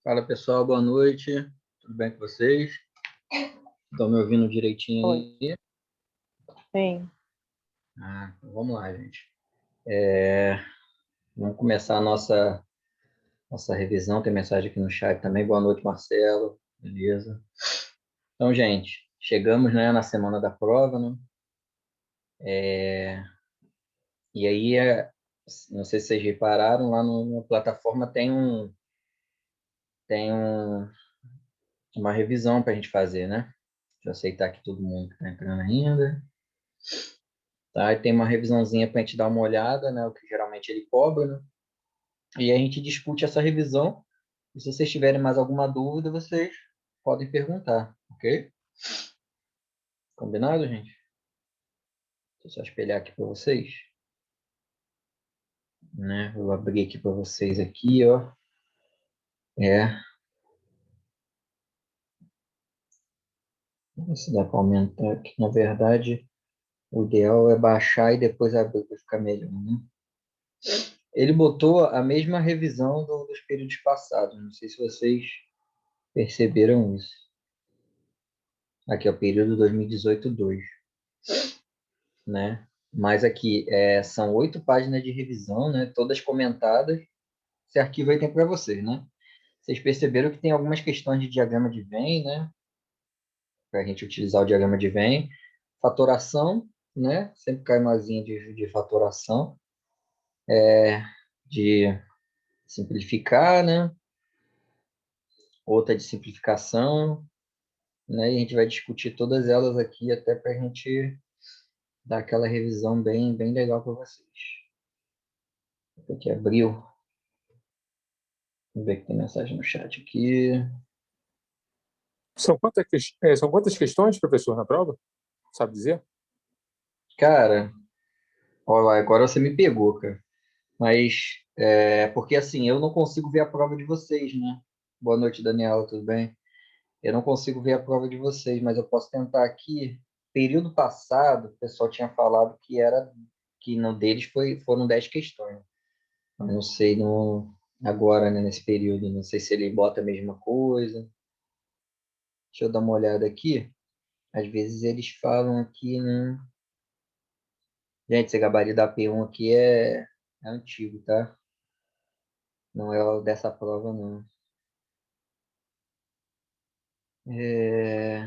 Fala pessoal, boa noite. Tudo bem com vocês? Estão me ouvindo direitinho Oi, aí? sim. Então vamos lá, gente. Vamos começar a nossa revisão. Tem mensagem aqui no chat também. Boa noite, Marcelo. Beleza? Então, gente, chegamos, né, na semana da prova, né? E aí, não sei se vocês repararam, lá na plataforma tem uma revisão para a gente fazer, né? Deixa eu aceitar aqui todo mundo que está entrando ainda. Tá? E tem uma revisãozinha para a gente dar uma olhada, né? O que geralmente ele cobra, né? E a gente discute essa revisão. E se vocês tiverem mais alguma dúvida, vocês podem perguntar, ok? Combinado, gente? Deixa eu só espelhar aqui para vocês, né? Vou abrir aqui para vocês aqui, ó. Se dá para aumentar aqui. Na verdade, o ideal é baixar e depois abrir para ficar melhor, né? Ele botou a mesma revisão dos períodos passados. Não sei se vocês perceberam isso. Aqui é o período 2018-2, né? Mas aqui são 8 páginas de revisão, né? Todas comentadas. Esse arquivo aí tem para vocês, né? Vocês perceberam que tem algumas questões de diagrama de Venn, né? Para a gente utilizar o diagrama de Venn. Fatoração, né? Sempre cai uma asinha de fatoração. De simplificar, né? Outra de simplificação, né? E a gente vai discutir todas elas aqui até para a gente dar aquela revisão bem, bem legal para vocês. Aqui abriu. Vamos ver que tem mensagem no chat aqui. São quantas questões, professor, na prova? Sabe dizer? Cara, olha, agora você me pegou, cara. Mas, porque assim, eu não consigo ver a prova de vocês, né? Boa noite, Daniela, tudo bem? Eu não consigo ver a prova de vocês, mas eu posso tentar aqui. Período passado, o pessoal tinha falado que no deles foram 10 questões. Eu não sei agora, né, nesse período, não sei se ele bota a mesma coisa. Deixa eu dar uma olhada aqui. Às vezes eles falam aqui, né? Gente, esse gabarito da P1 aqui é antigo, tá? Não é o dessa prova, não. É,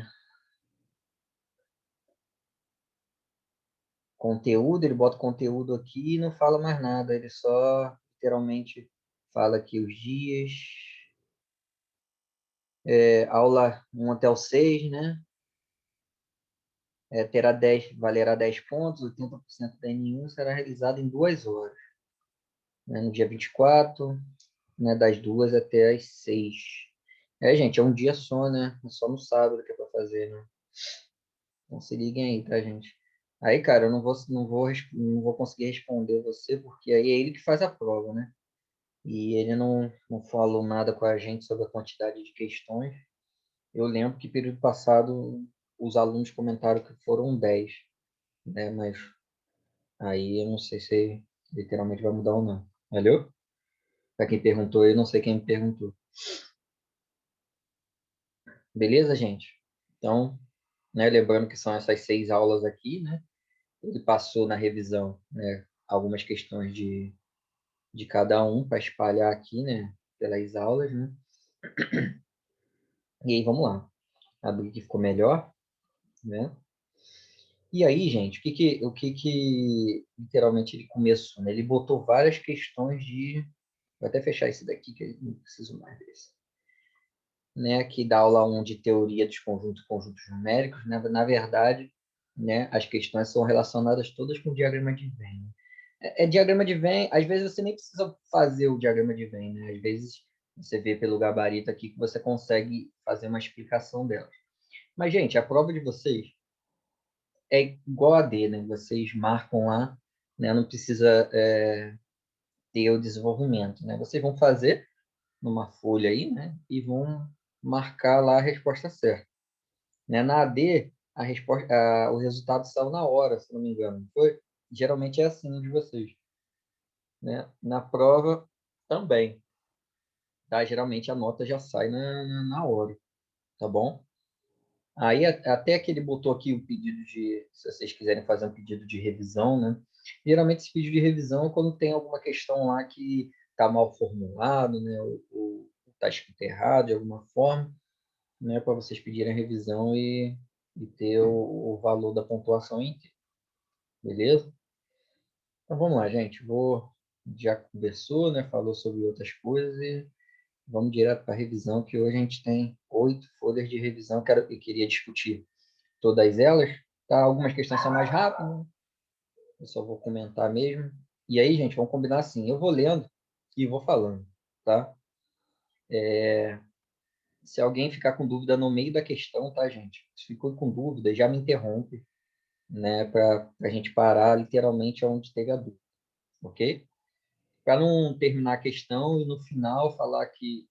Conteúdo, ele bota conteúdo aqui e não fala mais nada. Ele só, literalmente, fala aqui os dias. Aula 1 até o 6, né? Valerá 10 pontos, 80% da N1 será realizado em 2 horas. Né? No dia 24, né? Das 2 até as 6. Gente, é um dia só, né? É só no sábado que é para fazer, né? Então se liguem aí, tá, gente? Aí, cara, eu não vou conseguir responder você, porque aí é ele que faz a prova, né? E ele não falou nada com a gente sobre a quantidade de questões. Eu lembro que período passado os alunos comentaram que foram 10, né? Mas aí eu não sei se literalmente vai mudar ou não. Valeu? Para quem perguntou, eu não sei quem me perguntou. Beleza, gente? Então, né, lembrando que são essas 6 aulas aqui, né? Ele passou na revisão, né, algumas questões de cada um para espalhar aqui, né, pelas aulas, né? E aí, vamos lá. Abrir que ficou melhor, né? E aí, gente, o que literalmente ele começou, né? Ele botou várias questões de... Vou até fechar esse daqui, que eu não preciso mais desse. Né? Aqui da aula 1 de teoria dos conjuntos numéricos, né? Na verdade, né, as questões são relacionadas todas com o diagrama de Venn, né? Diagrama de Venn, às vezes você nem precisa fazer o diagrama de Venn, né? Às vezes você vê pelo gabarito aqui que você consegue fazer uma explicação dela. Mas, gente, a prova de vocês é igual a D, né? Vocês marcam lá, né? Não precisa ter o desenvolvimento, né? Vocês vão fazer numa folha aí, né? E vão marcar lá a resposta certa, né? Na AD, o resultado saiu na hora, se não me engano. Foi? Geralmente é assim de vocês, né? Na prova também. tá? Geralmente a nota já sai na hora, tá bom? Aí até que ele botou aqui o pedido de, se vocês quiserem fazer um pedido de revisão, né? Geralmente esse pedido de revisão é quando tem alguma questão lá que está mal formulado, né? Ou está escrito errado de alguma forma, né? Para vocês pedirem a revisão e ter o valor da pontuação inteira, beleza? Então vamos lá, gente. Já conversou, né? Falou sobre outras coisas e vamos direto para a revisão, que hoje a gente tem 8 folhas de revisão. Eu queria discutir todas elas, tá? Algumas questões são mais rápidas, né? Eu só vou comentar mesmo. E aí, gente, vamos combinar assim. Eu vou lendo e vou falando, tá? Se alguém ficar com dúvida no meio da questão, tá, gente? Se ficou com dúvida, já me interrompe, né? Para a gente parar literalmente onde teve a dúvida, ok? Para não terminar a questão e no final falar que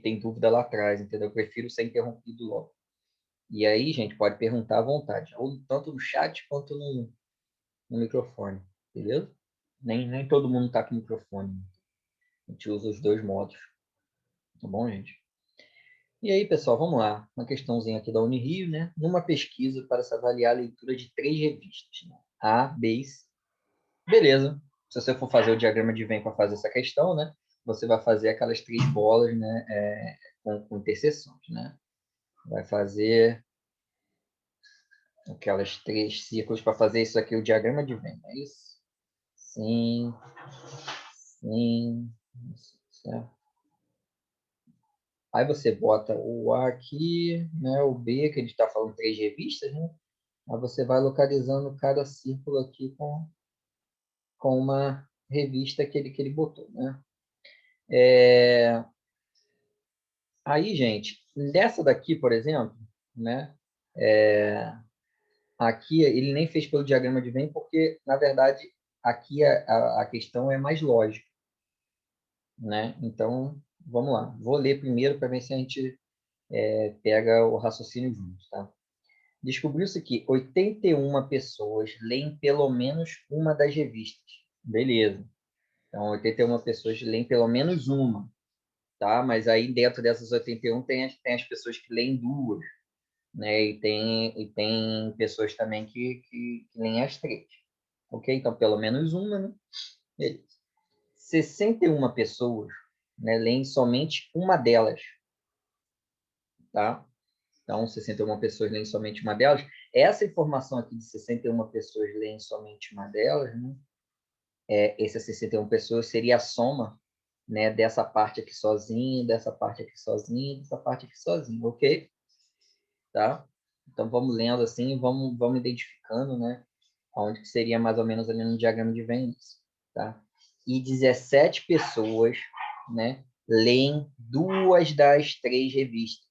tem dúvida lá atrás, entendeu? Eu prefiro ser interrompido logo. E aí, gente, pode perguntar à vontade, ou tanto no chat quanto no microfone, beleza? Nem todo mundo está com microfone. A gente usa os dois modos, tá bom, gente? E aí, pessoal, vamos lá. Uma questãozinha aqui da Unirio, né? Numa pesquisa para se avaliar a leitura de 3 revistas, né? A, B e C. Beleza. Se você for fazer o diagrama de Venn para fazer essa questão, né? Você vai fazer aquelas 3 bolas, né? Com interseções, né? Vai fazer aquelas 3 círculos para fazer isso aqui, o diagrama de Venn, é isso? Sim, sim, certo. Aí você bota o A aqui, né? O B, que a gente está falando 3 revistas, né? Aí você vai localizando cada círculo aqui com uma revista que ele botou, né? Aí, gente, dessa daqui, por exemplo, né? Aqui ele nem fez pelo diagrama de Venn, porque, na verdade, aqui a questão é mais lógica, né? Então, vamos lá. Vou ler primeiro para ver se a gente pega o raciocínio junto, tá? Descobriu-se que 81 pessoas leem pelo menos uma das revistas. Beleza. Então, 81 pessoas leem pelo menos uma, tá? Mas aí dentro dessas 81 tem as pessoas que leem duas, né? E tem pessoas também que leem as 3. Ok? Então, pelo menos uma, né? Beleza. 61 pessoas, né, leem somente uma delas, tá? Então, 61 pessoas leem somente uma delas. Essa informação aqui de 61 pessoas leem somente uma delas, né? Essas 61 pessoas seria a soma, né, dessa parte aqui sozinho, dessa parte aqui sozinho, dessa parte aqui sozinho, ok? Tá? Então, vamos lendo assim e vamos identificando, né, onde que seria mais ou menos ali no diagrama de Venn, tá? E 17 pessoas, né, leem duas das 3 revistas,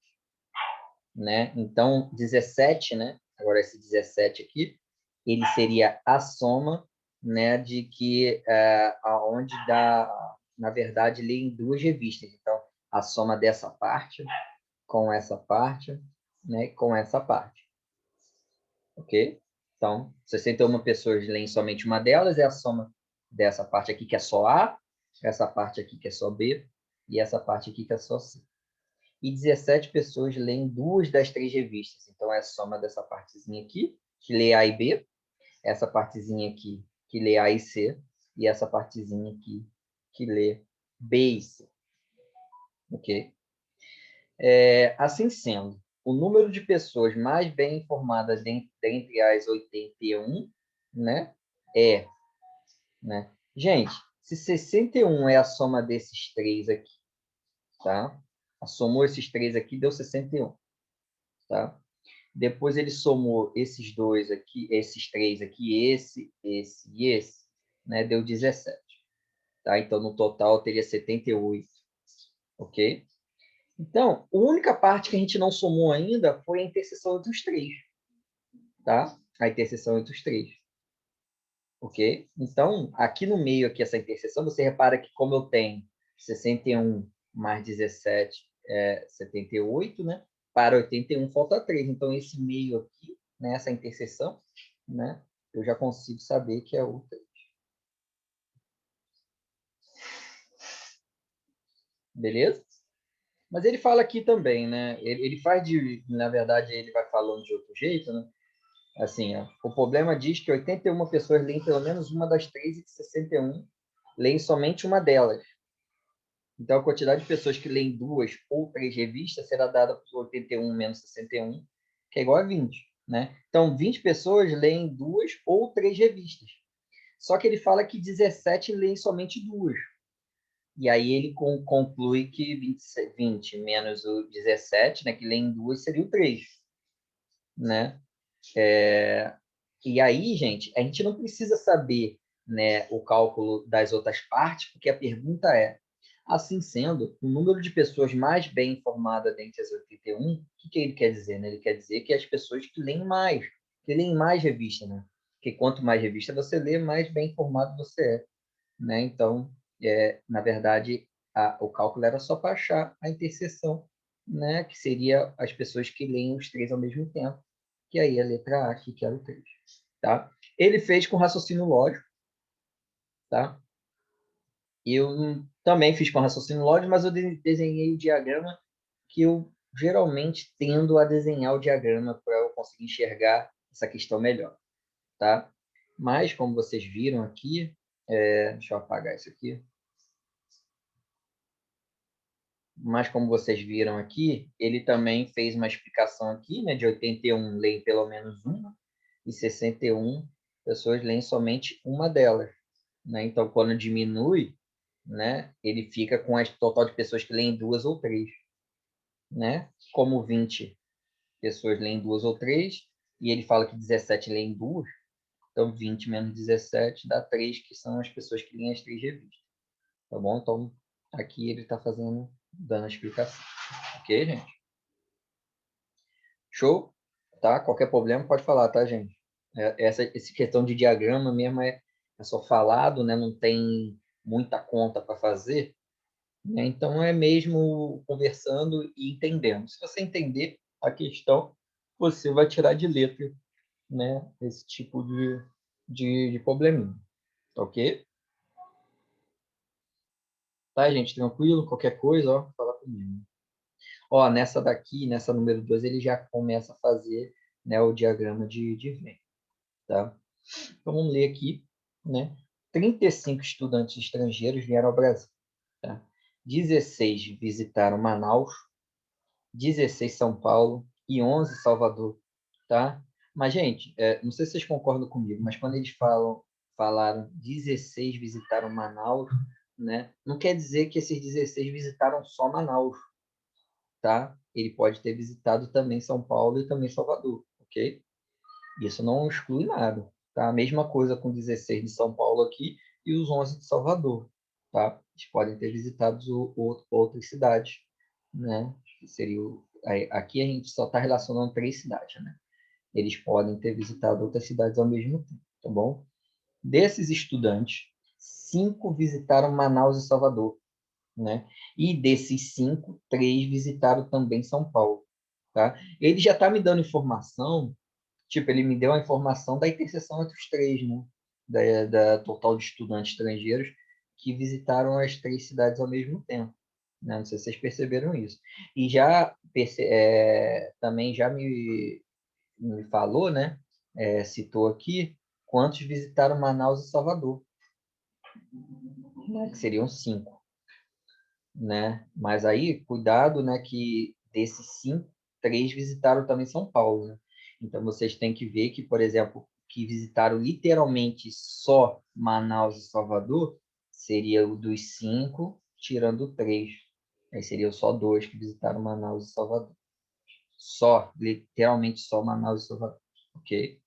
né? Então, 17, né? Agora esse 17 aqui, ele seria a soma, né, de que aonde dá, na verdade, lê em 2 revistas. Então, a soma dessa parte com essa parte, né, com essa parte. Ok? Então, 61 pessoas leem somente uma delas, é a soma dessa parte aqui que é só A, essa parte aqui que é só B, e essa parte aqui que é só C. E 17 pessoas leem duas das 3 revistas. Então, é a soma dessa partezinha aqui, que lê A e B, essa partezinha aqui, que lê A e C, e essa partezinha aqui, que lê B e C. Ok? Assim sendo, o número de pessoas mais bem informadas dentre as 81, né, né? Gente, se 61 é a soma desses 3 aqui, tá? Somou esses 3 aqui, deu 61, tá? Depois ele somou esses 2 aqui, esses 3 aqui, esse e esse, né? Deu 17, tá? Então, no total, teria 78, ok? Então, a única parte que a gente não somou ainda foi a interseção entre os 3, tá? A interseção entre os 3, ok? Então, aqui no meio, aqui essa interseção, você repara que como eu tenho 61 mais 17 é 78, né? Para 81 falta 3. Então, esse meio aqui, né, essa interseção, né, eu já consigo saber que é o 3. Beleza? Mas ele fala aqui também, né? Ele faz na verdade, ele vai falando de outro jeito, né? Assim, ó, o problema diz que 81 pessoas leem pelo menos uma das três e que 61 leem somente uma delas. Então, a quantidade de pessoas que leem duas ou três revistas será dada por 81 menos 61, que é igual a 20, né? Então, 20 pessoas leem duas ou três revistas. Só que ele fala que 17 leem somente duas. E aí ele conclui que 20 menos o 17, né, que leem duas, seria o 3, né? E aí, gente, a gente não precisa saber, né, o cálculo das outras partes, porque a pergunta é, assim sendo, o número de pessoas mais bem informadas dentre as 81, o que ele quer dizer, né? Ele quer dizer que as pessoas que leem mais revista, né? Porque quanto mais revista você lê, mais bem informado você é, né? Então, na verdade, o cálculo era só para achar a interseção, né? Que seria as pessoas que leem os três ao mesmo tempo, que aí a letra A aqui, que era o 3. Tá? Ele fez com raciocínio lógico, tá? Eu também fiz com raciocínio lógico, mas eu desenhei o diagrama que eu geralmente tendo a desenhar o diagrama para eu conseguir enxergar essa questão melhor, tá? Mas, como vocês viram aqui, deixa eu apagar isso aqui. Mas, como vocês viram aqui, ele também fez uma explicação aqui, né? De 81 leem pelo menos uma, e 61 pessoas leem somente uma delas, né? Então, quando diminui, né, ele fica com o total de pessoas que leem duas ou três, né? Como 20 pessoas leem duas ou três, e ele fala que 17 leem duas, então 20 menos 17 dá 3, que são as pessoas que leem as três revistas. Tá bom? Então, aqui ele está dando a explicação. Ok, gente? Show? Tá? Qualquer problema pode falar, tá, gente? Essa questão de diagrama mesmo é só falado, né? Não tem muita conta para fazer, né? Então é mesmo conversando e entendendo. Se você entender a questão, você vai tirar de letra, né? Esse tipo de probleminha, ok? Tá, gente? Tranquilo? Qualquer coisa, ó, fala comigo. Ó, nessa daqui, nessa número 2, ele já começa a fazer, né, o diagrama de Venn, tá? Então vamos ler aqui, né? 35 estudantes estrangeiros vieram ao Brasil, tá? 16 visitaram Manaus, 16 São Paulo e 11 Salvador, tá? Mas, gente, não sei se vocês concordam comigo, mas quando eles falaram 16 visitaram Manaus, né? Não quer dizer que esses 16 visitaram só Manaus, tá? Ele pode ter visitado também São Paulo e também Salvador, ok? Isso não exclui nada, tá? A mesma coisa com 16 de São Paulo aqui e os 11 de Salvador, tá? Eles podem ter visitado outras cidades, né? Seria aqui a gente só está relacionando três cidades, né? Eles podem ter visitado outras cidades ao mesmo tempo, tá bom? Desses estudantes, 5 visitaram Manaus e Salvador, né? E desses 5, 3 visitaram também São Paulo, tá? Ele já está me dando informação, tipo, ele me deu a informação da interseção entre os três, né? Da total de estudantes estrangeiros que visitaram as três cidades ao mesmo tempo, né? Não sei se vocês perceberam isso. E também já me falou, né? Citou aqui quantos visitaram Manaus e Salvador, né? Que seriam 5, né? Mas aí, cuidado, né? Que desses 5, 3 visitaram também São Paulo, né? Então, vocês têm que ver que, por exemplo, que visitaram literalmente só Manaus e Salvador, seria o dos 5, tirando 3. Aí seriam só 2 que visitaram Manaus e Salvador. Só, literalmente só Manaus e Salvador, ok?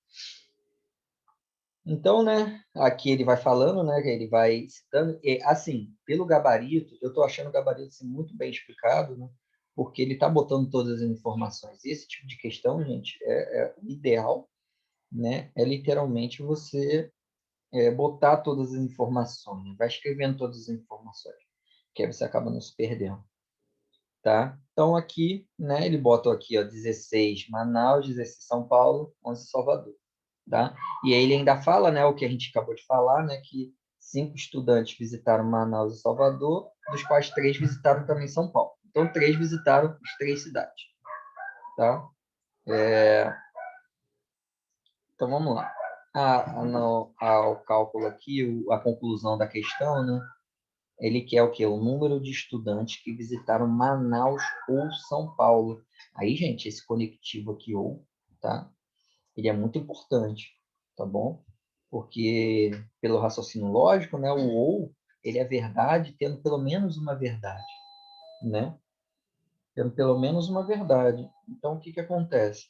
Então, né, aqui ele vai falando, né, que ele vai citando, e assim, pelo gabarito, eu estou achando o gabarito assim, muito bem explicado, né, porque ele está botando todas as informações. Esse tipo de questão, gente, o ideal, né, é literalmente você botar todas as informações, né, vai escrevendo todas as informações, que aí você acaba não se perdendo, tá? Então, aqui, né, ele bota aqui, ó, 16 Manaus, 16 São Paulo, 11 Salvador. Tá? E aí ele ainda fala, né, o que a gente acabou de falar, né, que 5 estudantes visitaram Manaus e Salvador, dos quais 3 visitaram também São Paulo. Então, 3 visitaram as 3 cidades. Tá? Então, vamos lá. Ao cálculo aqui, a conclusão da questão, né? Ele quer o quê? O número de estudantes que visitaram Manaus ou São Paulo. Aí, gente, esse conectivo aqui, ou, tá? Ele é muito importante, tá bom? Porque, pelo raciocínio lógico, né? O ou, ele é verdade tendo pelo menos uma verdade, né? Tendo pelo menos uma verdade. Então, o que que acontece?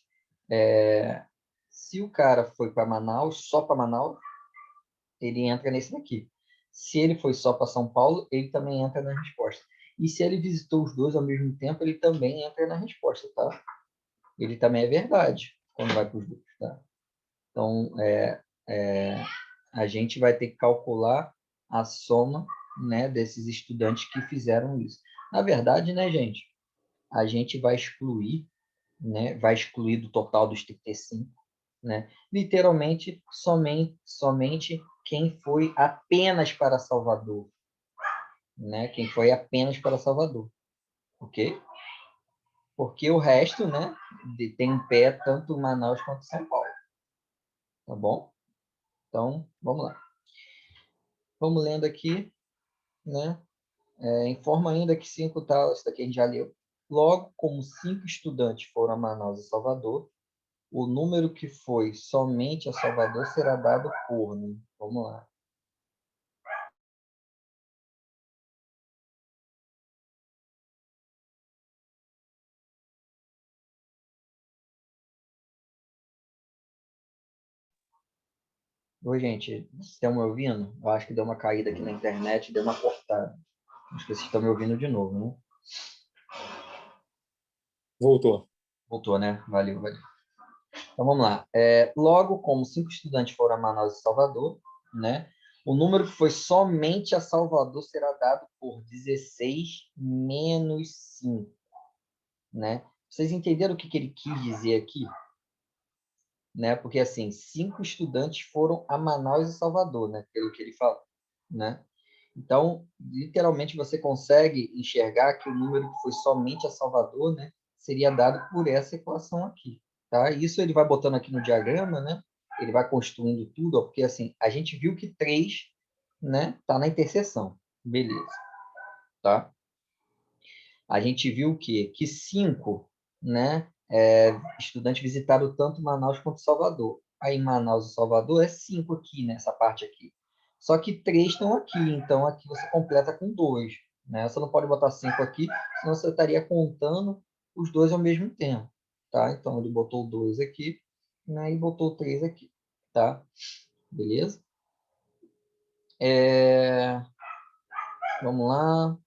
Se o cara foi para Manaus, só para Manaus, ele entra nesse daqui. Se ele foi só para São Paulo, ele também entra na resposta. E se ele visitou os dois ao mesmo tempo, ele também entra na resposta, tá? Ele também é verdade quando vai para os dois, tá? Então, a gente vai ter que calcular a soma, né, desses estudantes que fizeram isso. Na verdade, né, gente, a gente vai excluir, né, vai excluir do total dos 35, né? Literalmente, somente quem foi apenas para Salvador, né? Quem foi apenas para Salvador, ok? Porque o resto, né, tem em pé tanto Manaus quanto São Paulo, tá bom? Então, vamos lá. Vamos lendo aqui, né? Informa ainda que 5 tal, isso daqui a gente já leu. Logo, como 5 estudantes foram a Manaus e Salvador, o número que foi somente a Salvador será dado por, né? Vamos lá. Oi, gente, vocês estão me ouvindo? Eu acho que deu uma caída aqui na internet, deu uma cortada. Acho que vocês estão me ouvindo de novo, né? Voltou. Voltou, né? Valeu, valeu. Então, vamos lá. Logo, como 5 estudantes foram a Manaus e Salvador, né? O número que foi somente a Salvador será dado por 16 menos 5, né? Vocês entenderam o que ele quis dizer aqui? Né? Porque, assim, 5 estudantes foram a Manaus e Salvador, né? Pelo que ele fala, né? Então, literalmente, você consegue enxergar que o número que foi somente a Salvador, né, seria dado por essa equação aqui, tá? Isso ele vai botando aqui no diagrama, né? Ele vai construindo tudo, ó, porque assim, a gente viu que 3, né, tá na interseção. Beleza, tá? A gente viu que 5, né, estudantes visitaram tanto Manaus quanto Salvador. Aí Manaus e Salvador é 5 aqui, nessa parte aqui. Só que 3 estão aqui, então aqui você completa com 2. Né? Você não pode botar 5 aqui, senão você estaria contando os dois ao mesmo tempo. Tá? Então ele botou 2 aqui, né, e botou 3 aqui. Tá? Beleza? Vamos lá.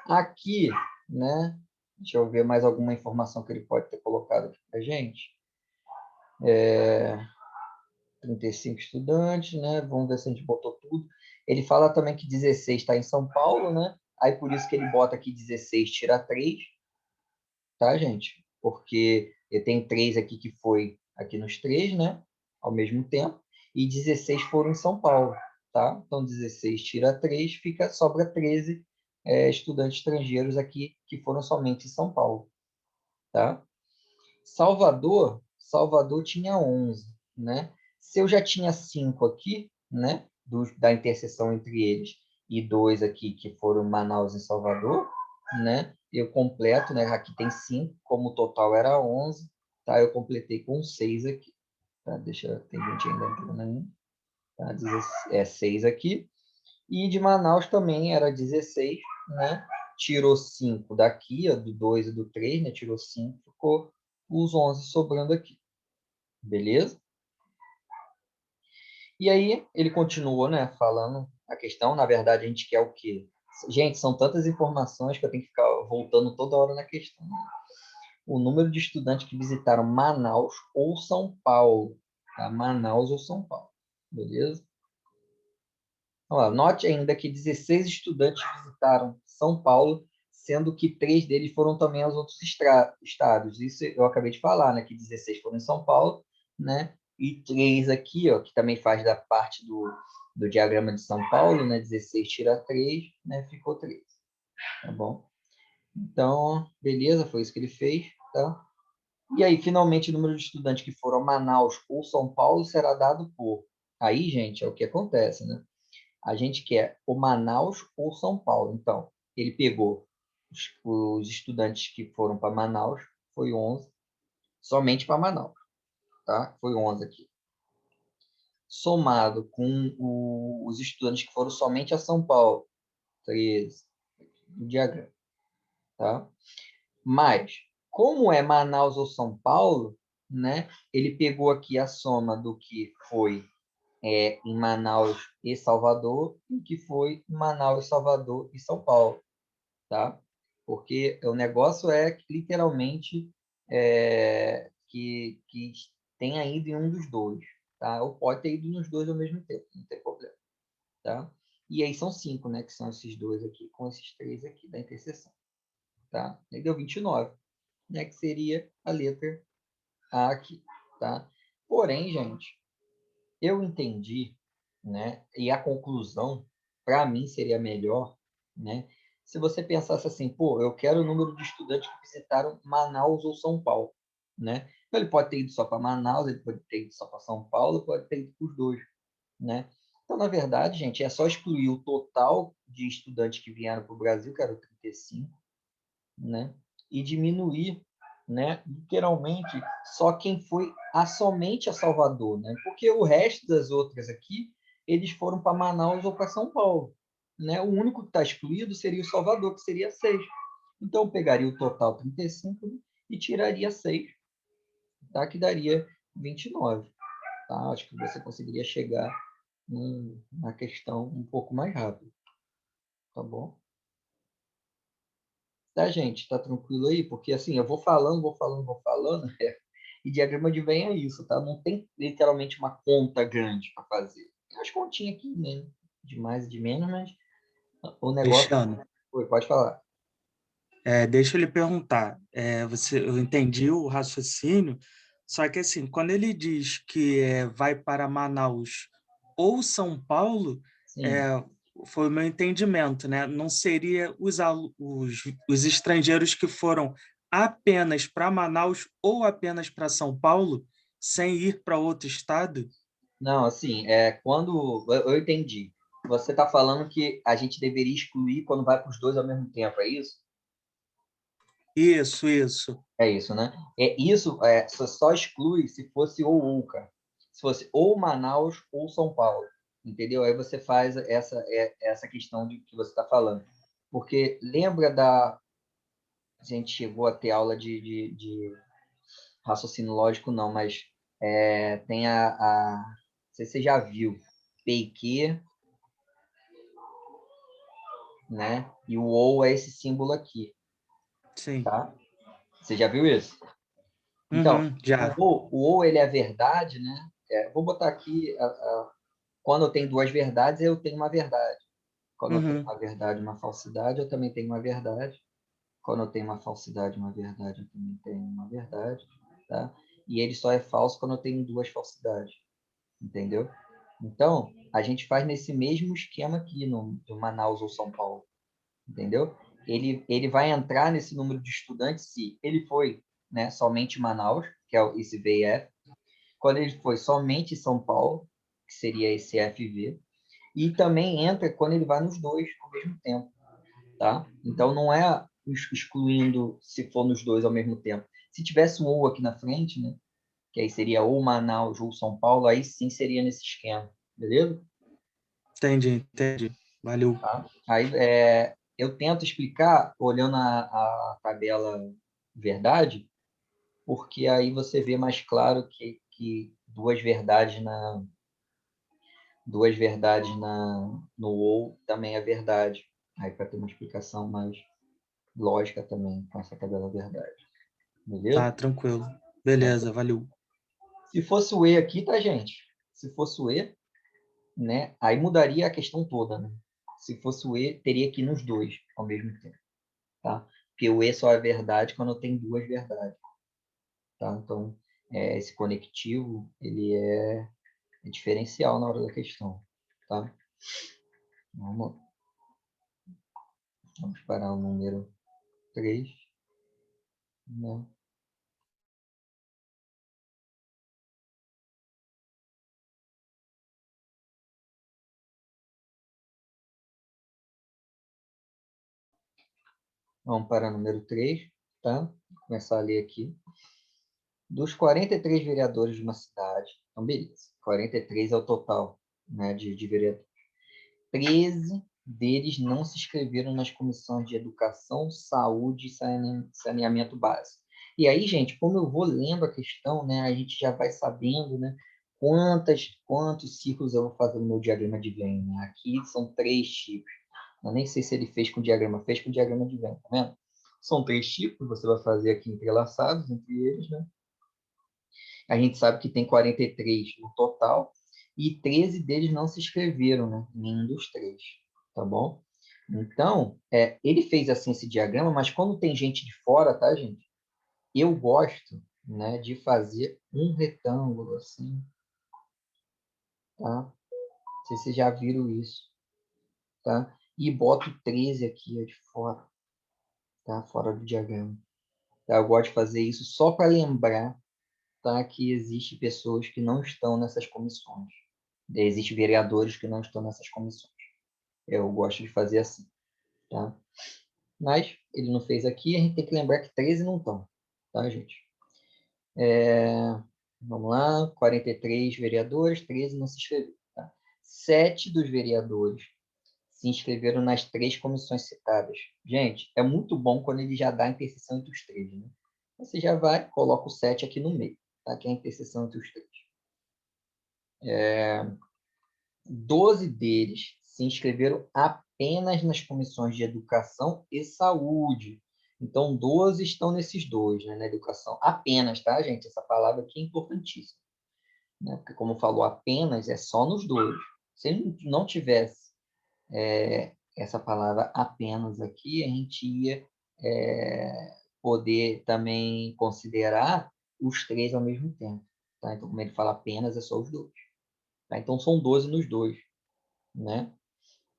Aqui, né? Deixa eu ver mais alguma informação que ele pode ter colocado aqui para a gente. 35 estudantes, né? Vamos ver se a gente botou tudo. Ele fala também que 16 está em São Paulo, né? Aí por isso que ele bota aqui 16, tira 3, tá, gente? Porque ele tem 3 aqui que foi aqui nos 3, né? Ao mesmo tempo. E 16 foram em São Paulo, tá? Então 16 tira 3, sobra 13 estudantes estrangeiros aqui que foram somente em São Paulo, tá? Salvador tinha 11, né? Se eu já tinha 5 aqui, né, da interseção entre eles, e 2 aqui que foram Manaus e Salvador, né? Eu completo, né? Aqui tem 5, como o total era 11, tá? Eu completei com 6 aqui, tá? Tem gente ainda entrando aí, tá? 6 aqui. E de Manaus também era 16, né? Tirou 5 daqui, ó, do 2 e do 3, né? Tirou 5, ficou os 11 sobrando aqui. Beleza? E aí ele continua, né, falando a questão. Na verdade, a gente quer o quê? Gente, são tantas informações que eu tenho que ficar voltando toda hora na questão. O número de estudantes que visitaram Manaus ou São Paulo. Tá? Manaus ou São Paulo. Beleza? Ó, note ainda que 16 estudantes visitaram São Paulo, sendo que 3 deles foram também aos outros estados. Isso eu acabei de falar, né? Que 16 foram em São Paulo, né? E 3 aqui, ó, que também faz da parte do diagrama de São Paulo, né? 16 tira 3, né? Ficou 3. Tá bom? Então, beleza, foi isso que ele fez, tá? E aí, finalmente, o número de estudantes que foram a Manaus ou São Paulo será dado por. Aí, gente, é o que acontece, né? A gente quer o Manaus ou São Paulo. Então, ele pegou os estudantes que foram para Manaus, foi 11, somente para Manaus, tá? Foi 11 aqui. Somado com os estudantes que foram somente a São Paulo, 13, no diagrama, tá? Mas, como é Manaus ou São Paulo, né? Ele pegou aqui a soma do que foi em Manaus e Salvador e o que foi Manaus, Salvador e São Paulo, tá? Porque o negócio é que, literalmente que tenha ido em um dos dois, tá? Ou pode ter ido nos dois ao mesmo tempo, não tem problema, tá? E aí são 5, né? Que são esses dois aqui com esses 3 aqui da interseção, tá? Aí deu 29, né? Que seria a letra A aqui, tá? Porém, gente, eu entendi, né? E a conclusão, para mim, seria melhor, né? Se você pensasse assim, pô, eu quero o número de estudantes que visitaram Manaus ou São Paulo, né? Então, ele pode ter ido só para Manaus, ele pode ter ido só para São Paulo, pode ter ido para os dois, né? Então, na verdade, gente, é só excluir o total de estudantes que vieram para o Brasil, que era o 35, né? E diminuir, né? Literalmente só quem foi somente a Salvador, né? Porque o resto das outras aqui eles foram para Manaus ou para São Paulo, né? O único que está excluído seria o Salvador, que seria 6. Então eu pegaria o total 35 e tiraria 6, tá? Que daria 29, tá? Acho que você conseguiria chegar na questão um pouco mais rápido, tá bom? Tá, gente? Tá tranquilo aí? Porque assim, eu vou falando, e diagrama de Venn é isso, tá? Não tem literalmente uma conta grande para fazer. Tem as continhas aqui, né? De mais e de menos, mas o negócio. Cristiano, Oi, pode falar. deixa eu lhe perguntar. Eu entendi o raciocínio, só que assim, quando ele diz que vai para Manaus ou São Paulo, Sim. é, foi o meu entendimento, né? Não seria os estrangeiros que foram apenas para Manaus ou apenas para São Paulo, sem ir para outro estado? Não, assim, quando. Eu entendi. Você está falando que a gente deveria excluir quando vai para os dois ao mesmo tempo, é isso? Isso. É isso, né? Isso só exclui se fosse ou, cara. Se fosse ou Manaus ou São Paulo, entendeu? Aí você faz essa questão de que você está falando. Porque lembra a gente chegou a ter aula de raciocínio lógico, não, mas tem não sei se você já viu, PQ, né? E o ou é esse símbolo aqui, Sim. tá? Você já viu isso? Então, Uhum, já. o ou ele é verdade, né? Vou botar aqui, quando eu tenho duas verdades, eu tenho uma verdade. Quando eu tenho Uhum, uma verdade e uma falsidade, eu também tenho uma verdade. Quando eu tenho uma falsidade e uma verdade, eu também tenho uma verdade, tá? E ele só é falso quando eu tenho duas falsidades, entendeu? Então, a gente faz nesse mesmo esquema aqui no Manaus ou São Paulo, entendeu? Ele vai entrar nesse número de estudantes se ele foi, né, somente Manaus, que é esse VF, quando ele foi somente São Paulo, que seria esse FV, e também entra quando ele vai nos dois ao mesmo tempo, tá? Então não é excluindo se for nos dois ao mesmo tempo. Se tivesse um ou aqui na frente, né, que aí seria ou Manaus ou São Paulo, aí sim seria nesse esquema, beleza? entendi. Valeu. Tá? Aí eu tento explicar olhando a tabela verdade, porque aí você vê mais claro que duas verdades no ou também é verdade. Aí para ter uma explicação mais lógica também com essa tabela verdade. Tá, Beleza? tranquilo. Beleza, valeu. Se fosse o E aqui, tá, gente? Se fosse o E, né? Aí mudaria a questão toda, né? Se fosse o E, teria que ir nos dois ao mesmo tempo, tá? Porque o E só é verdade quando tem duas verdades, tá? Então, esse conectivo, ele é diferencial na hora da questão, tá? Vamos parar o número 3, né? Vamos para número 3, tá? Vou começar a ler aqui. Dos 43 vereadores de uma cidade, então beleza, 43 é o total, né, de vereadores. 13 deles não se inscreveram nas comissões de educação, saúde e saneamento básico. E aí, gente, como eu vou lendo a questão, né, a gente já vai sabendo, né, quantos ciclos eu vou fazer no meu diagrama de Venn, né? Aqui são 3 tipos. Eu nem sei se ele fez com diagrama de Venn, tá vendo? São 3 tipos, você vai fazer aqui entrelaçados entre eles, né? A gente sabe que tem 43 no total, e 13 deles não se inscreveram, né? Nenhum dos 3, tá bom? Então, ele fez assim esse diagrama, mas quando tem gente de fora, tá, gente? Eu gosto, né, de fazer um retângulo assim, tá? Não sei se vocês já viram isso, tá? E boto 13 aqui ó, de fora, tá? Fora do diagrama. Tá? Eu gosto de fazer isso só para lembrar, tá, que existem pessoas que não estão nessas comissões. Existem vereadores que não estão nessas comissões. Eu gosto de fazer assim, tá? Mas ele não fez aqui, a gente tem que lembrar que 13 não estão, tá, gente? Vamos lá, 43 vereadores, 13 não se inscreveram. Tá? 7 dos vereadores se inscreveram nas 3 comissões citadas. Gente, é muito bom quando ele já dá a interseção entre os 3, né? Você já vai, coloca o 7 aqui no meio, tá? Que é a interseção entre os 3. 12 deles se inscreveram apenas nas comissões de educação e saúde. Então, 12 estão nesses dois, né, na educação. Apenas, tá, gente? Essa palavra aqui é importantíssima. Né? Porque, como falou, apenas é só nos dois. Se ele não tivesse essa palavra apenas aqui, a gente ia poder também considerar os 3 ao mesmo tempo. Tá? Então, como ele fala apenas, é só os dois. Tá? Então, são 12 nos dois. Né?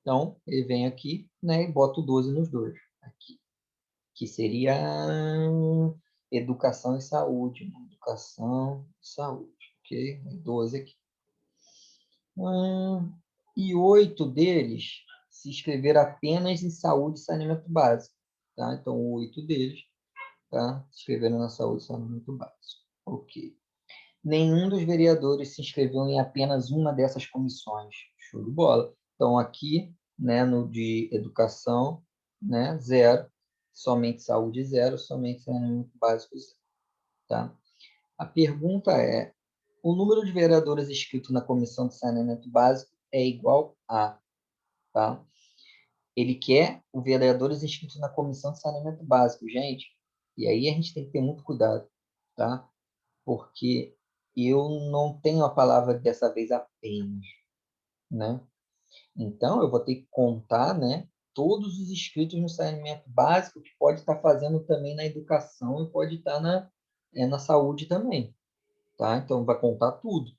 Então, ele vem aqui, né, e bota o 12 nos dois. Aqui, que seria educação e saúde. Né? Educação e saúde. Ok? 12 aqui. E 8 deles se inscreveram apenas em saúde e saneamento básico. Tá? Então, 8 deles tá? Se inscreveram na saúde e saneamento básico. Ok. Nenhum dos vereadores se inscreveu em apenas uma dessas comissões. Show de bola. Então, aqui, né, no de educação, né, 0. Somente saúde, 0. Somente saneamento básico, 0. Tá? A pergunta é, o número de vereadores inscritos na comissão de saneamento básico é igual a... Tá? Ele quer os vereadores inscritos na comissão de saneamento básico, gente. E aí a gente tem que ter muito cuidado, tá? Porque eu não tenho a palavra dessa vez apenas, né? Então, eu vou ter que contar, né, todos os inscritos no saneamento básico, que pode estar fazendo também na educação e pode estar na saúde também, tá? Então, vai contar tudo.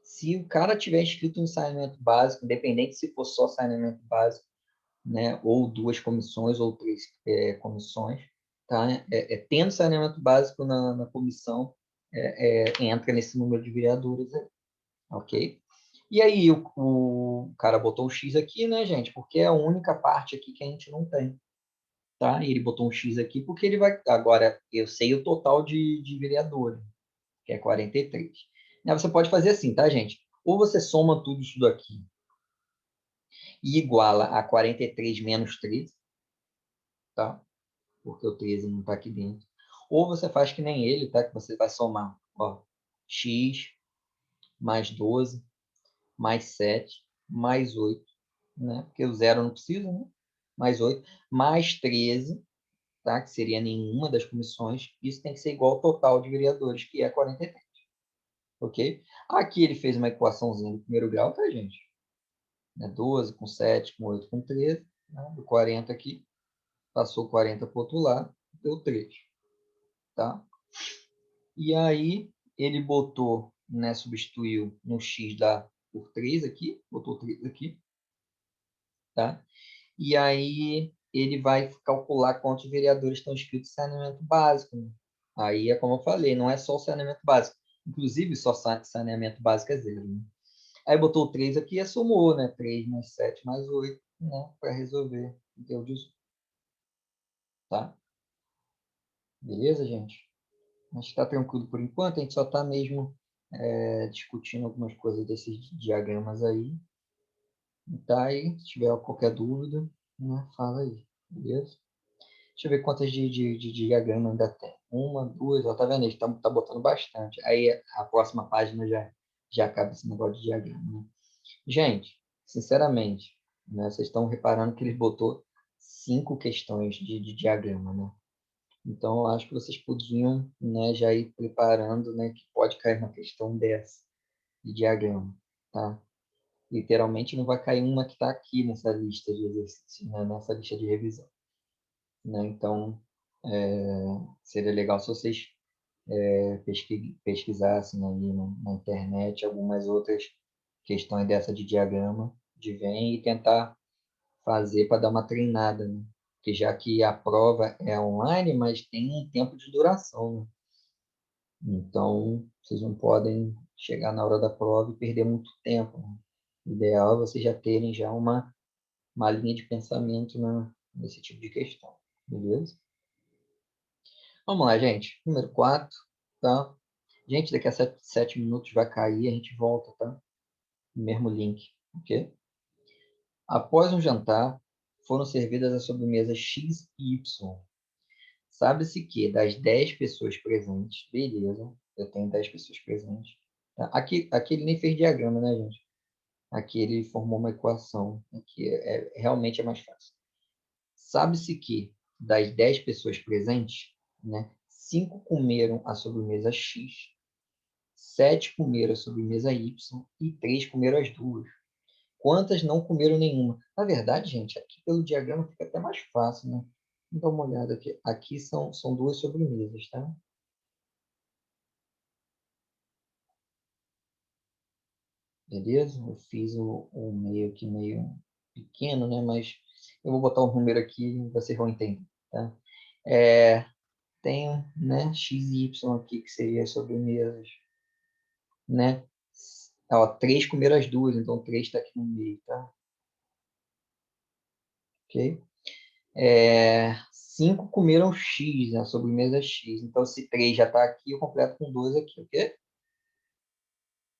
Se o cara tiver inscrito no saneamento básico, independente se for só saneamento básico, né, ou 2 comissões, ou 3 comissões, tá? Tendo saneamento básico na comissão, entra nesse número de vereadores aí, ok? E aí o cara botou o X aqui, né, gente? Porque é a única parte aqui que a gente não tem, tá? E ele botou um X aqui porque ele vai... Agora, eu sei o total de vereadores, que é 43. Né, você pode fazer assim, tá, gente? Ou você soma tudo isso daqui e iguala a 43 menos 13, tá? Porque o 13 não está aqui dentro. Ou você faz que nem ele, tá? Que você vai somar, ó, x mais 12, mais 7, mais 8, né? Porque o zero não precisa, né? Mais 8, mais 13, tá? Que seria nenhuma das comissões. Isso tem que ser igual ao total de vereadores, que é 43. Ok? Aqui ele fez uma equaçãozinha do primeiro grau, tá, gente? 12 com 7, com 8, com 13. Né? Do 40 aqui, passou 40 para o outro lado, deu 3. Tá? E aí ele botou, né, substituiu no x da por 3 aqui, botou 3 aqui, tá? E aí ele vai calcular quantos vereadores estão inscritos em saneamento básico, né? Aí é como eu falei, não é só o saneamento básico. Inclusive, só saneamento básico é 0, né? Aí botou o 3 aqui e somou, né? 3 mais 7 mais 8, né? Para resolver. Deu 18. Tá? Beleza, gente? Acho que está tranquilo por enquanto. A gente só está mesmo discutindo algumas coisas desses diagramas aí. Tá aí, se tiver qualquer dúvida, né, fala aí, beleza? Deixa eu ver quantas de diagrama ainda tem. Uma, duas, ó, tá vendo? Ele tá botando bastante. Aí a próxima página já acaba esse negócio de diagrama, né? Gente, sinceramente, né, vocês estão reparando que ele botou 5 questões de diagrama, né? Então, eu acho que vocês podiam, né, já ir preparando, né, que pode cair uma questão dessa, de diagrama, tá? Literalmente não vai cair uma que está aqui nessa lista de exercícios, né? Nessa lista de revisão, né? Então, seria legal se vocês pesquisassem aí na internet algumas outras questões dessa de diagrama de Venn e tentar fazer para dar uma treinada, né? Porque já que a prova é online, mas tem um tempo de duração, né? Então, vocês não podem chegar na hora da prova e perder muito tempo, né? O ideal é vocês já terem já uma linha de pensamento nesse tipo de questão, beleza? Vamos lá, gente. Número 4, tá? Gente, daqui a 7 minutos vai cair, a gente volta, tá? Mesmo link, ok? Após um jantar, foram servidas as sobremesas X e Y. Sabe-se que das 10 pessoas presentes, beleza, eu tenho 10 pessoas presentes. Tá? Aqui ele nem fez diagrama, né, gente? Aqui ele formou uma equação, que realmente é mais fácil. Sabe-se que das 10 pessoas presentes, né, 5 comeram a sobremesa X, 7 comeram a sobremesa Y e 3 comeram as duas. Quantas não comeram nenhuma? Na verdade, gente, aqui pelo diagrama fica até mais fácil, né? Vamos dar uma olhada aqui. Aqui são duas sobremesas, tá? Beleza? Eu fiz o meio aqui meio pequeno, né? Mas eu vou botar um número aqui e vocês vão entender, tá? Tenho, né, x e y aqui, que seria as sobremesas, né? Ó, 3 comeram as duas, então 3 está aqui no meio, tá? Ok? 5 comeram x, né? A sobremesa x. Então, se 3 já está aqui, eu completo com 2 aqui, ok?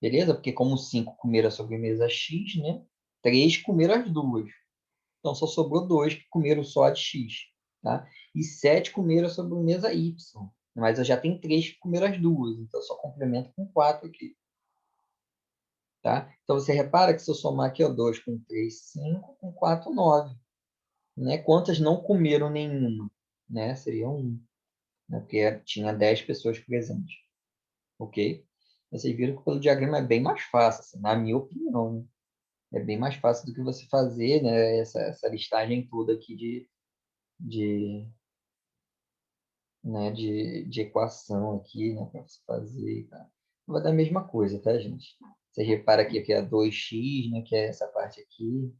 Beleza? Porque como 5 comeram a sobremesa x, né? 3 comeram as duas. Então, só sobrou 2 que comeram só a de x, tá? E 7 comeram a sobremesa y. Mas eu já tenho 3 que comeram as duas, então eu só complemento com 4 aqui. Tá? Então, você repara que se eu somar aqui, ó, 2 com 3, 5, com 4, 9. Né? Quantas não comeram nenhuma? Né? Seria 1. Né? Porque tinha 10 pessoas presentes. Ok? Vocês viram que pelo diagrama é bem mais fácil, assim, na minha opinião. Né? É bem mais fácil do que você fazer, né, essa listagem toda aqui de, né, de equação aqui, né, para você fazer. Tá? Vai dar a mesma coisa, tá, gente? Você repara aqui que é 2x, né, que é essa parte aqui,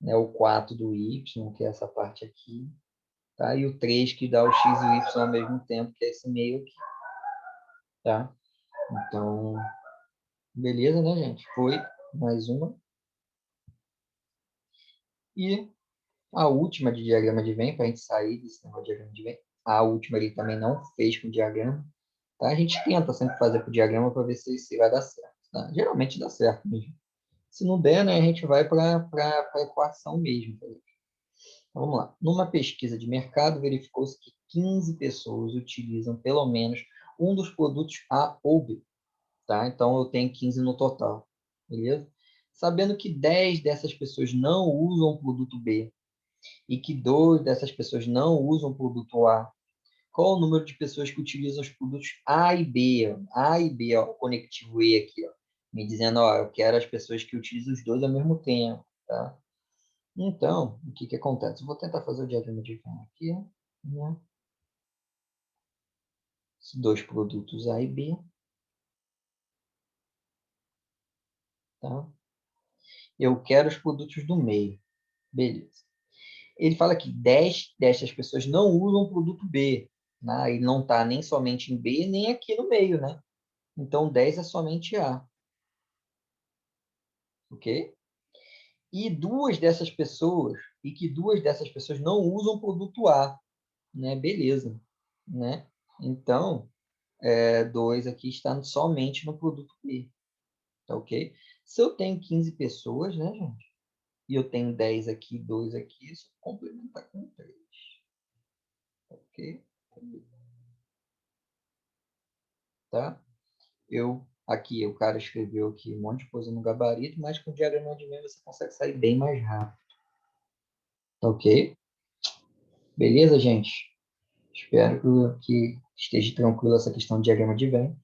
né, o 4 do y, que é essa parte aqui, tá? E o 3 que dá o x e o y ao mesmo tempo, que é esse meio aqui, tá? Então, beleza, né, gente? Foi mais uma. E a última de diagrama de Venn, para a gente sair desse negócio de diagrama de Venn, a última ele também não fez com diagrama, tá? A gente tenta sempre fazer com diagrama para ver se vai dar certo, tá? Geralmente dá certo mesmo. Se não der, né, a gente vai para a equação mesmo. Tá? Então, vamos lá. Numa pesquisa de mercado, verificou-se que 15 pessoas utilizam pelo menos um dos produtos A ou B. Tá? Então, eu tenho 15 no total. Beleza? Sabendo que 10 dessas pessoas não usam o produto B e que 2 dessas pessoas não usam o produto A, qual o número de pessoas que utilizam os produtos A e B? A e B, ó, o conectivo E aqui, ó, me dizendo, ó, eu quero as pessoas que utilizam os dois ao mesmo tempo. Tá? Então, o que acontece? Eu vou tentar fazer o diagrama de Venn aqui, né? Os dois produtos A e B, tá? Eu quero os produtos do meio, beleza. Ele fala que 10 destas pessoas não usam o produto B, né? Ele não está nem somente em B, nem aqui no meio, né? Então, 10 é somente A. Ok? E duas dessas pessoas não usam o produto A, né? Beleza, né? Então, 2 aqui está somente no produto B, tá ok? Se eu tenho 15 pessoas, né, gente? E eu tenho 10 aqui, 2 aqui, isso complementar com 3. Ok? Tá? Aqui, o cara escreveu aqui um monte de coisa no gabarito, mas com o diagrama de Venn você consegue sair bem mais rápido. Tá ok? Beleza, gente? Espero que esteja tranquilo essa questão de diagrama de Venn,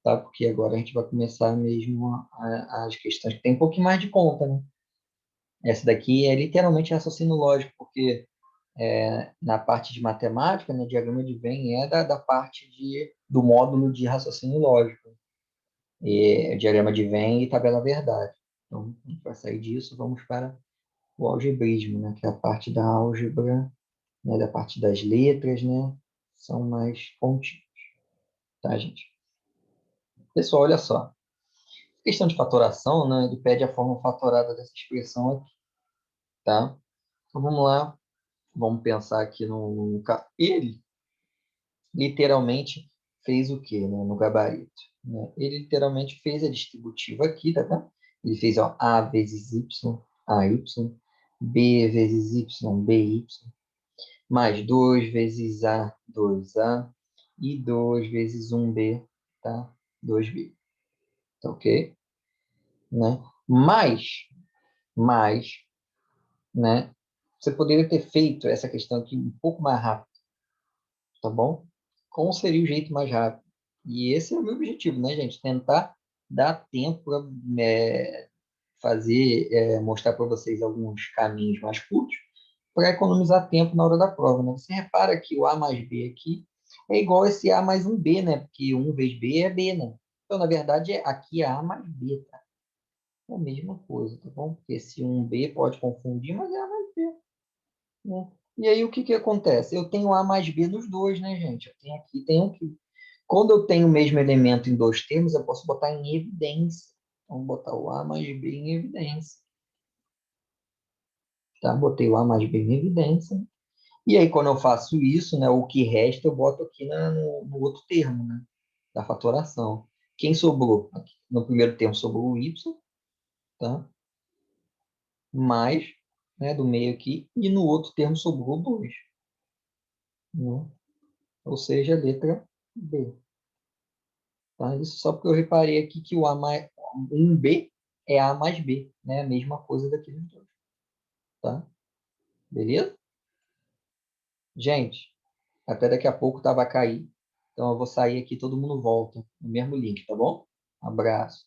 tá? Porque agora a gente vai começar mesmo as questões que tem um pouquinho mais de conta, né? Essa daqui é literalmente raciocínio lógico, porque na parte de matemática, né, diagrama de Venn é da parte do módulo de raciocínio lógico. Diagrama de Venn e tabela verdade. Então, a gente vai sair disso, vamos para o algebrismo, né, que é a parte da álgebra, né, da parte das letras, né, são mais pontinhos, tá, gente? Pessoal, olha só. Questão de fatoração, né, ele pede a forma fatorada dessa expressão aqui, tá? Então, vamos lá, vamos pensar aqui no ele literalmente fez o quê, né, no gabarito? Né? Ele literalmente fez a distributiva aqui, tá vendo? Ele fez ó, A vezes Y, AY, B vezes Y, BY, mais 2 vezes A, 2A, e 2 vezes 1B, tá? 2B. Tá ok? Né? Mais, né? Você poderia ter feito essa questão aqui um pouco mais rápido, tá bom? Qual seria o jeito mais rápido? E esse é o meu objetivo, né, gente? Tentar dar tempo para mostrar para vocês alguns caminhos mais curtos para economizar tempo na hora da prova, né? Você repara que o A mais B aqui é igual a esse A mais um B, né? Porque 1 vezes B é B, né? Então, na verdade, aqui é A mais B, tá? É a mesma coisa, tá bom? Porque esse 1B pode confundir, mas é A mais B, né? E aí, o que que acontece? Eu tenho A mais B nos dois, né, gente? Eu tenho aqui, tenho aqui. Quando eu tenho o mesmo elemento em dois termos, eu posso botar em evidência. Vamos botar o A mais B em evidência. Tá? Botei o A mais B em evidência. E aí, quando eu faço isso, né, o que resta eu boto aqui no outro termo, né, da fatoração. Quem sobrou? Aqui, no primeiro termo sobrou o y, tá? Mais, né, do meio aqui, e no outro termo sobrou 2. Né? Ou seja, a letra B. Tá? Isso só porque eu reparei aqui que o A mais 1B é A mais B, né? A mesma coisa daqueles dois. Tá? Beleza? Gente, até daqui a pouco tá, vai cair. Então eu vou sair aqui, todo mundo volta no mesmo link, tá bom? Abraço.